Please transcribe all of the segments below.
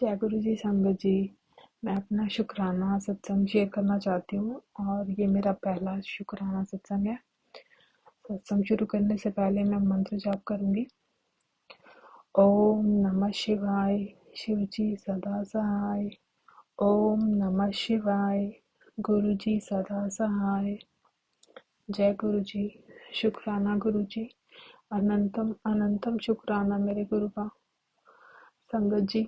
जय गुरु जी संगत जी। मैं अपना शुक्राना सत्संग शेयर करना चाहती हूँ और ये मेरा पहला शुक्राना सत्संग है। सत्संग शुरू करने से पहले मैं मंत्र जाप करूंगी। ओम नमः शिवाय। शिव जी सदा सहाय। ओम नमः शिवाय। गुरु जी सदा सहाय। जय गुरु जी। शुक्राना गुरु जी। अनंतम अनंतम शुक्राना मेरे गुरु का। संगत जी,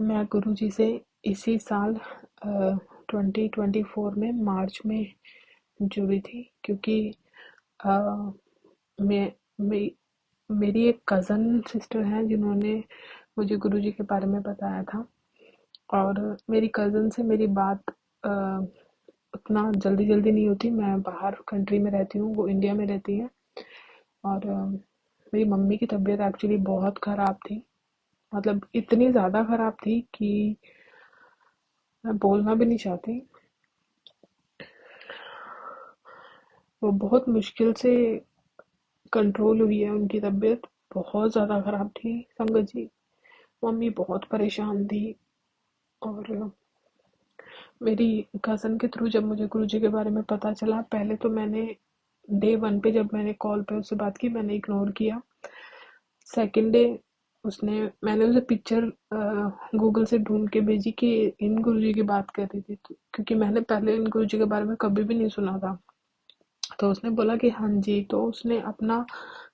मैं गुरु जी से इसी साल 2024 में मार्च में जुड़ी थी, क्योंकि अ, मैं मे, मेरी एक कज़न सिस्टर हैं जिन्होंने मुझे गुरु जी के बारे में बताया था। और मेरी कज़न से मेरी बात अ, उतना जल्दी जल्दी नहीं होती। मैं बाहर कंट्री में रहती हूँ, वो इंडिया में रहती है। और मेरी मम्मी की तबीयत एक्चुअली बहुत ख़राब थी। मतलब इतनी ज़्यादा ख़राब थी कि मैं बोलना भी नहीं चाहती। वो बहुत मुश्किल से कंट्रोल हुई है उनकी तबीयत। बहुत ज़्यादा ख़राब थी संगत जी। मम्मी बहुत परेशान थी। और मेरी कज़न के थ्रू जब मुझे गुरु जी के बारे में पता चला, पहले तो मैंने डे वन पे जब मैंने कॉल पे उससे बात की, मैंने इग्नोर किया। सेकंड डे उसने मैंने उसे पिक्चर गूगल से ढूंढ के भेजी कि इन गुरु जी की बात कर रही थी, क्योंकि मैंने पहले इन गुरु जी के बारे में कभी भी नहीं सुना था। तो उसने बोला कि हाँ जी। तो उसने अपना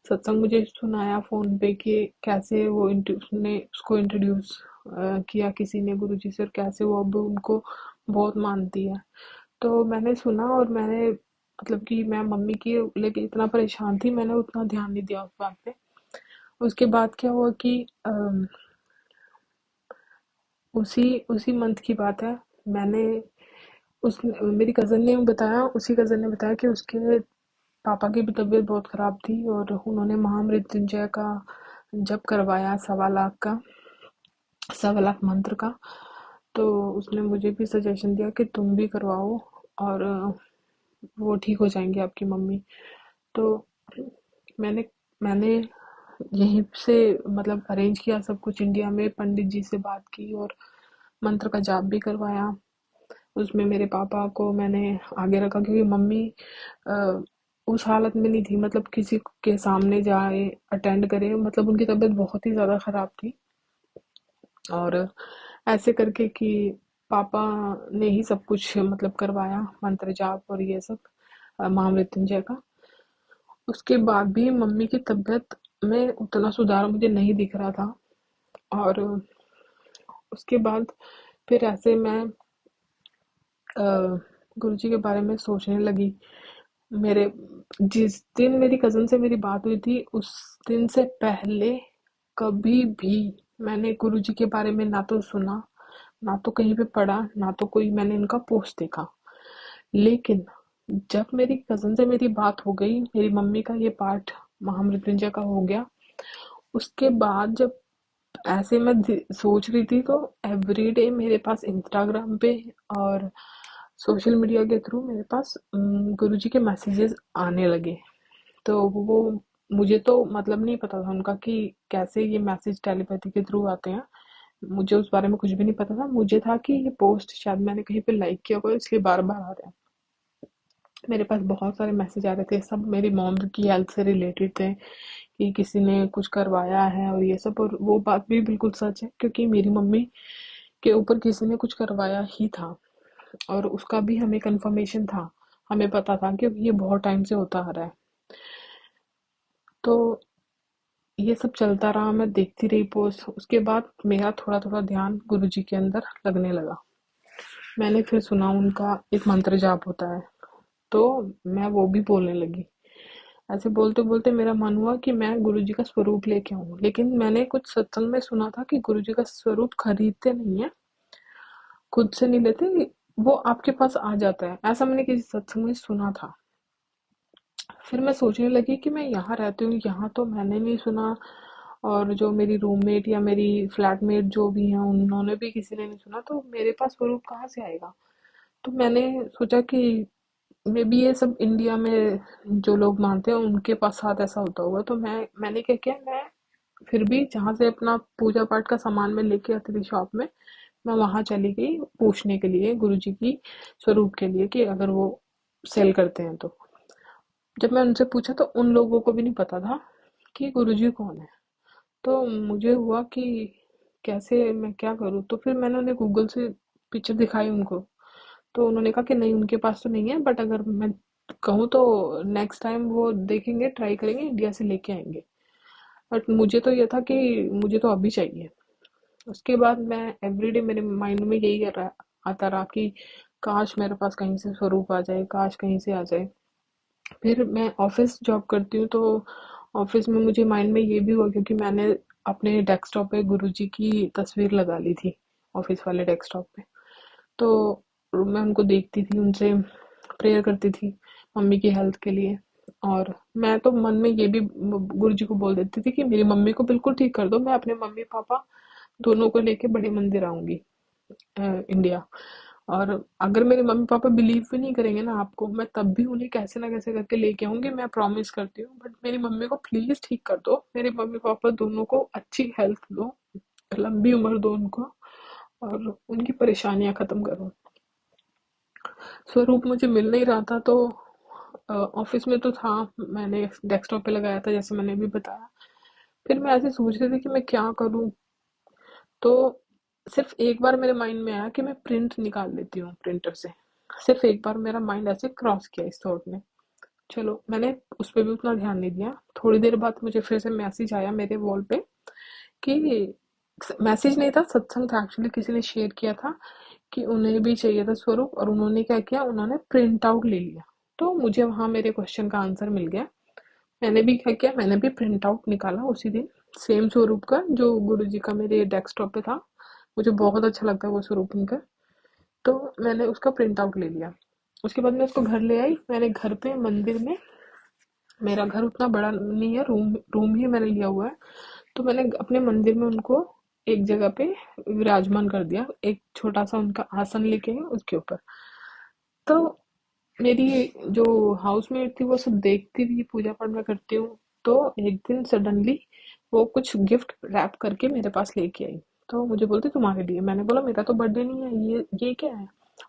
सत्संग मुझे सुनाया फ़ोन पे कि कैसे वो उसने उसको इंट्रोड्यूस किया किसी ने गुरु जी से, और कैसे वो अब उनको बहुत मानती है। तो मैंने सुना, और मैंने मतलब कि मैं मम्मी की लेके इतना परेशान थी, मैंने उतना ध्यान नहीं दिया उस बात पे। उसके बाद क्या हुआ कि उसी उसी मंथ की बात है। मैंने उस मेरी कज़न ने बताया, उसी कज़न ने बताया कि उसके पापा की भी तबीयत बहुत ख़राब थी और उन्होंने महामृत्युंजय का जप करवाया, 1.25 लाख का, 1.25 लाख मंत्र का। तो उसने मुझे भी सजेशन दिया कि तुम भी करवाओ, और वो ठीक हो जाएंगी आपकी मम्मी। तो मैंने मैंने यहीं से मतलब अरेंज किया सब कुछ, इंडिया में पंडित जी से बात की और मंत्र का जाप भी करवाया। उसमें मेरे पापा को मैंने आगे रखा, क्योंकि मम्मी अ, उस हालत में नहीं थी, मतलब किसी के सामने जाए, अटेंड करे, मतलब उनकी तबीयत बहुत ही ज़्यादा ख़राब थी। और ऐसे करके कि पापा ने ही सब कुछ मतलब करवाया, मंत्र जाप और ये सब, महामृत्युंजय का। उसके बाद भी मम्मी की तबीयत में उतना सुधार मुझे नहीं दिख रहा था। और उसके बाद फिर ऐसे मैं गुरु जी के बारे में सोचने लगी। मेरे जिस दिन मेरी कज़न से मेरी बात हुई थी, उस दिन से पहले कभी भी मैंने गुरु जी के बारे में ना तो सुना, ना तो कहीं पे पढ़ा, ना तो कोई मैंने इनका पोस्ट देखा। लेकिन जब मेरी कज़न से मेरी बात हो गई, मेरी मम्मी का ये पाठ महामृत्युंजय का हो गया, उसके बाद जब ऐसे मैं सोच रही थी, तो एवरीडे मेरे पास इंस्टाग्राम पे और सोशल मीडिया के थ्रू मेरे पास गुरुजी के मैसेजेस आने लगे। तो वो मुझे तो मतलब नहीं पता था उनका कि कैसे ये मैसेज टेलीपैथी के थ्रू आते हैं। मुझे उस बारे में कुछ भी नहीं पता था। मुझे था कि ये पोस्ट शायद मैंने कहीं पे लाइक किया होगा, इसलिए बार बार आ रहा है। मेरे पास बहुत सारे मैसेज आ रहे थे, सब मेरी मॉम की हेल्थ से रिलेटेड थे, कि किसी ने कुछ करवाया है और ये सब। और वो बात भी बिल्कुल सच है, क्योंकि मेरी मम्मी के ऊपर किसी ने कुछ करवाया ही था, और उसका भी हमें कंफर्मेशन था। हमें पता था, क्योंकि ये बहुत टाइम से होता आ रहा है। तो ये सब चलता रहा, मैं देखती रही पोस्ट। उसके बाद मेरा थोड़ा थोड़ा ध्यान गुरुजी के अंदर लगने लगा। मैंने फिर सुना उनका एक मंत्र जाप होता है, तो मैं वो भी बोलने लगी। ऐसे बोलते बोलते मेरा मन हुआ कि मैं गुरुजी का स्वरूप लेके आऊं। लेकिन मैंने कुछ सत्संग में सुना था कि गुरुजी का स्वरूप खरीदते नहीं है, खुद से नहीं लेते, वो आपके पास आ जाता है, ऐसा मैंने किसी सत्संग में सुना था। फिर मैं सोचने लगी कि मैं यहाँ रहती हूँ, यहाँ तो मैंने नहीं सुना, और जो मेरी रूममेट या मेरी फ्लैटमेट जो भी हैं, उन्होंने भी किसी ने नहीं सुना, तो मेरे पास स्वरूप कहाँ से आएगा। तो मैंने सोचा कि मे बी ये सब इंडिया में जो लोग मानते हैं उनके पास साथ ऐसा होता होगा। तो मैंने क्या किया, मैं फिर भी जहाँ से अपना पूजा पाठ का सामान मैं लेके आती थी शॉप में, मैं वहां चली गई पूछने के लिए गुरुजी की स्वरूप के लिए कि अगर वो सेल करते हैं तो। जब मैं उनसे पूछा तो उन लोगों को भी नहीं पता था कि गुरुजी कौन है। तो मुझे हुआ कि कैसे मैं क्या करूँ, तो फिर मैंने उन्हें गूगल से पिक्चर दिखाई उनको। तो उन्होंने कहा कि नहीं, उनके पास तो नहीं है, बट अगर मैं कहूँ तो नेक्स्ट टाइम वो देखेंगे, ट्राई करेंगे, इंडिया से लेके आएंगे। बट मुझे तो ये था कि मुझे तो अभी चाहिए। उसके बाद मैं एवरीडे मेरे माइंड में यही कर रहा आता रहा कि काश मेरे पास कहीं से स्वरूप आ जाए, काश कहीं से आ जाए। फिर मैं ऑफिस जॉब करती हूँ, तो ऑफिस में मुझे माइंड में ये भी हुआ क्योंकि मैंने अपने डेस्कटॉप पे गुरुजी की तस्वीर लगा ली थी, ऑफिस वाले डेस्कटॉप पे। तो मैं उनको देखती थी, उनसे प्रेयर करती थी मम्मी की हेल्थ के लिए। और मैं तो मन में ये भी गुरुजी को बोल देती थी कि मेरी मम्मी को बिल्कुल ठीक कर दो, मैं अपने मम्मी पापा दोनों को लेके बड़े मंदिर आऊंगी, इंडिया। और अगर मेरे मम्मी पापा बिलीव भी नहीं करेंगे ना आपको, मैं तब भी उन्हें कैसे ना कैसे करके लेके आऊंगी, मैं प्रॉमिस करती हूँ। बट मेरी मम्मी को प्लीज ठीक कर दो, मेरे मम्मी पापा दोनों को अच्छी हेल्थ दो, लंबी उम्र दो उनको, और उनकी परेशानियां खत्म करो। स्वरूप मुझे मिल नहीं रहा था, तो ऑफिस में तो था, मैंने डेस्कटॉप पे लगाया था जैसे मैंने अभी बताया। फिर मैं ऐसे सोच रही थी कि मैं क्या करूं। तो सिर्फ एक बार मेरे माइंड में आया कि मैं प्रिंट निकाल लेती हूँ प्रिंटर से। सिर्फ एक बार मेरा माइंड ऐसे क्रॉस किया इस थॉट ने। चलो, मैंने उस पर भी उतना ध्यान नहीं दिया। थोड़ी देर बाद मुझे फिर से मैसेज आया मेरे वॉल पे कि, मैसेज नहीं था, सत्संग था एक्चुअली, किसी ने शेयर किया था कि उन्हें भी चाहिए था स्वरूप, और उन्होंने क्या किया, उन्होंने प्रिंट आउट ले लिया। तो मुझे वहां मेरे क्वेश्चन का आंसर मिल गया। मैंने भी क्या किया, मैंने भी प्रिंट आउट निकाला उसी दिन, सेम स्वरूप का जो गुरु जी का मेरे डेस्कटॉप पे था। मुझे बहुत अच्छा लगता है वो स्वरूप उनका। तो मैंने उसका प्रिंट आउट ले लिया। उसके बाद मैं उसको घर ले आई, मैंने घर पे मंदिर में, मेरा घर उतना बड़ा नहीं है, रूम रूम ही मैंने लिया हुआ है। तो मैंने अपने मंदिर में उनको एक जगह पे विराजमान कर दिया, एक छोटा सा उनका आसन लेके गए उसके ऊपर। तो मेरी जो हाउसमेट थी वो सब देखती थी पूजा पाठ मैं करती हूँ। तो एक दिन सडनली वो कुछ गिफ्ट रैप करके मेरे पास लेके आई। तो मुझे बोलती तुम्हारे लिए। मैंने बोला मेरा तो बर्थडे नहीं है, ये क्या है।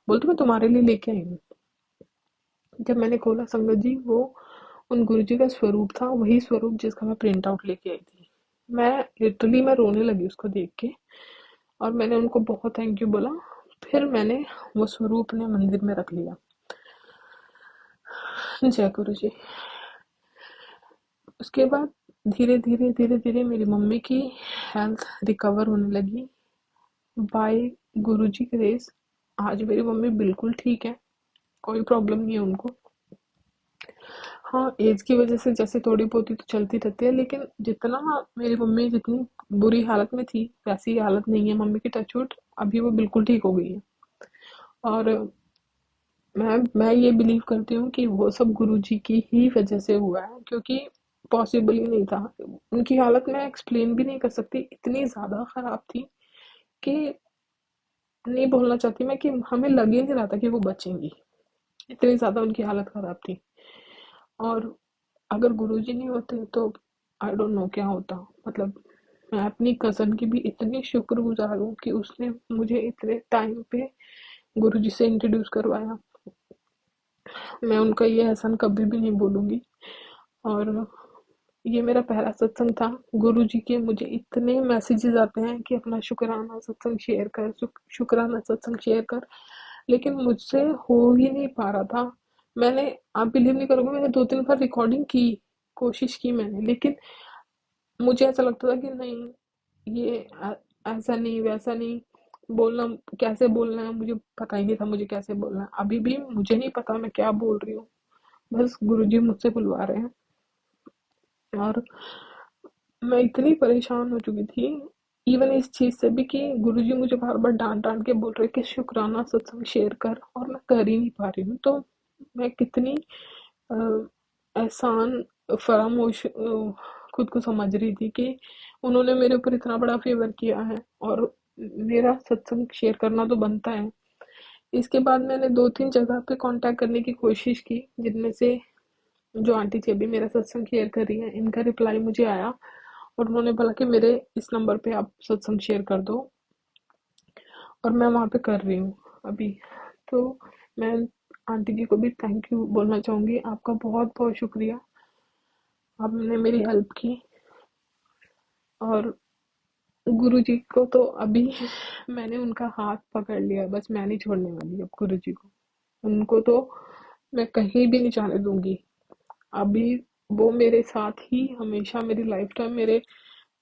बोलती मैं तुम्हारे लिए लेके आई हूँ। जब मैंने खोला, संगत जी, वो उन गुरुजी का स्वरूप था, वही स्वरूप जिसका मैं प्रिंट आउट लेके आई थी। मैं लिटरली मैं रोने लगी उसको देख के, और मैंने उनको बहुत थैंक यू बोला। फिर मैंने वो स्वरूप अपने मंदिर में रख लिया। जय गुरु जी। उसके बाद धीरे धीरे धीरे धीरे मेरी मम्मी की हेल्थ रिकवर होने लगी, बाय गुरुजी की ग्रेस। आज मेरी मम्मी बिल्कुल ठीक है, कोई प्रॉब्लम नहीं है उनको। हाँ, एज की वजह से जैसे थोड़ी बहुत ही तो चलती रहती है, लेकिन जितना मेरी मम्मी जितनी बुरी हालत में थी वैसी हालत नहीं है मम्मी की, टचवुड। अभी वो बिल्कुल ठीक हो गई है। और मैं ये बिलीव करती हूँ कि वो सब गुरुजी की ही वजह से हुआ है, क्योंकि पॉसिबल ही नहीं था। उनकी हालत मैं एक्सप्लेन भी नहीं कर सकती, इतनी ज्यादा खराब थी कि नहीं बोलना चाहती मैं, कि हमें लग ही नहीं रहा था कि वो बचेंगी, इतनी ज्यादा उनकी हालत खराब थी। और अगर गुरुजी नहीं होते तो आई डोंट नो क्या होता। मतलब मैं अपनी कजन की भी इतनी शुक्रगुजार हूँ कि उसने मुझे इतने टाइम पे गुरुजी से इंट्रोड्यूस करवाया। मैं उनका ये एहसान कभी भी नहीं भूलूंगी। और ये मेरा पहला सत्संग था। गुरुजी के मुझे इतने मैसेजेस आते हैं कि अपना शुक्राना सत्संग शेयर कर, शुक्राना सत्संग शेयर कर, लेकिन मुझसे हो ही नहीं पा रहा था। मैंने, आप बिलीव नहीं करोगे, मैंने 2-3 बार रिकॉर्डिंग की, कोशिश की मैंने, लेकिन मुझे ऐसा लगता था कि नहीं, ये ऐसा नहीं वैसा नहीं, बोलना कैसे बोलना है मुझे पता ही नहीं था, मुझे कैसे बोलना है अभी भी मुझे नहीं पता मैं क्या बोल रही हूँ। बस गुरुजी मुझसे बुलवा रहे हैं। और मैं इतनी परेशान हो चुकी थी, इवन इस चीज से भी, कि गुरुजी मुझे बार बार डांट डांट के बोल रहे कि शुक्राना सत्संग शेयर कर, और मैं कर ही नहीं पा रही हूँ। तो मैं कितनी अ, एहसान फरामोश खुद को समझ रही थी कि उन्होंने मेरे ऊपर इतना बड़ा फेवर किया है, और मेरा सत्संग शेयर करना तो बनता है। इसके बाद मैंने 2-3 जगह पे कांटेक्ट करने की कोशिश की, जिनमें से जो आंटी जी अभी मेरा सत्संग शेयर कर रही है, इनका रिप्लाई मुझे आया। और उन्होंने बोला कि मेरे इस नंबर पे आप सत्संग शेयर कर दो, और मैं वहाँ पे कर रही हूँ अभी। तो मैं आंटी जी को भी थैंक यू बोलना चाहूँगी, आपका बहुत बहुत शुक्रिया, आपने मेरी हेल्प की। और गुरुजी को तो अभी मैंने उनका हाथ पकड़ लिया, बस मैं नहीं छोड़ने वाली अब गुरुजी को। उनको तो मैं कहीं भी नहीं जाने दूंगी अभी। वो मेरे साथ ही हमेशा मेरी लाइफ टाइम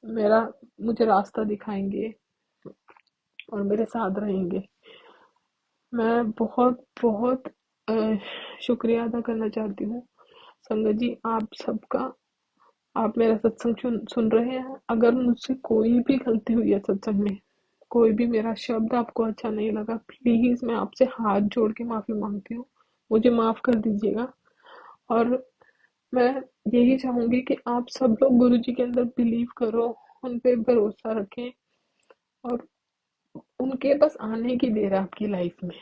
मेरा मुझे रास्ता दिखाएंगे और मेरे साथ रहेंगे। मैं बहुत बहुत अ, शुक्रिया अदा करना चाहती हूँ संगत जी आप सबका। आप मेरा सत्संग सुन रहे हैं, अगर मुझसे कोई भी गलती हुई है सत्संग में, कोई भी मेरा शब्द आपको अच्छा नहीं लगा, प्लीज मैं आपसे हाथ जोड़ के माफी मांगती हूँ, मुझे माफ कर दीजिएगा। और मैं यही चाहूंगी कि आप सब लोग गुरु जी के अंदर बिलीव करो, उन पे भरोसा रखें, और उनके बस आने की देर है आपकी लाइफ में।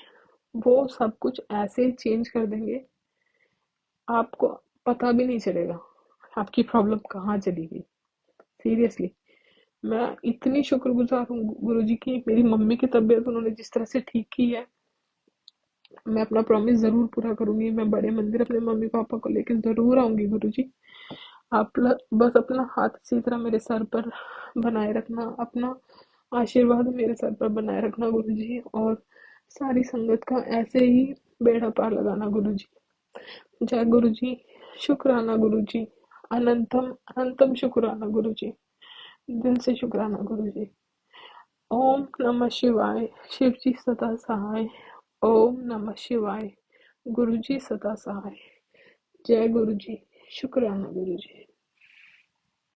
वो सब कुछ ऐसे ही चेंज कर देंगे, आपको पता भी नहीं चलेगा आपकी प्रॉब्लम कहाँ चली गई। सीरियसली मैं इतनी शुक्रगुजार हूँ गुरु जी की। मेरी मम्मी की तबीयत उन्होंने जिस तरह से ठीक की है, मैं अपना प्रॉमिस जरूर पूरा करूंगी। मैं बड़े मंदिर अपने मम्मी पापा को लेकर जरूर आऊंगी गुरु जी। आप बस अपना हाथ इसी तरह मेरे सर पर बनाए रखना, अपना आशीर्वाद मेरे सर पर बनाए रखना गुरु जी, और सारी संगत का ऐसे ही बेड़ा पार लगाना गुरु जी। जय गुरु जी। शुक्राना गुरु जी। अनंतम अनंतम शुक्राना गुरु जी। दिल से शुक्राना गुरु जी। ओम नमः शिवाय। शिव जी सदा सहाय। ओम नमः शिवाय। गुरु जी सदा सहाय। जय गुरु जी। शुक्राना गुरु जी।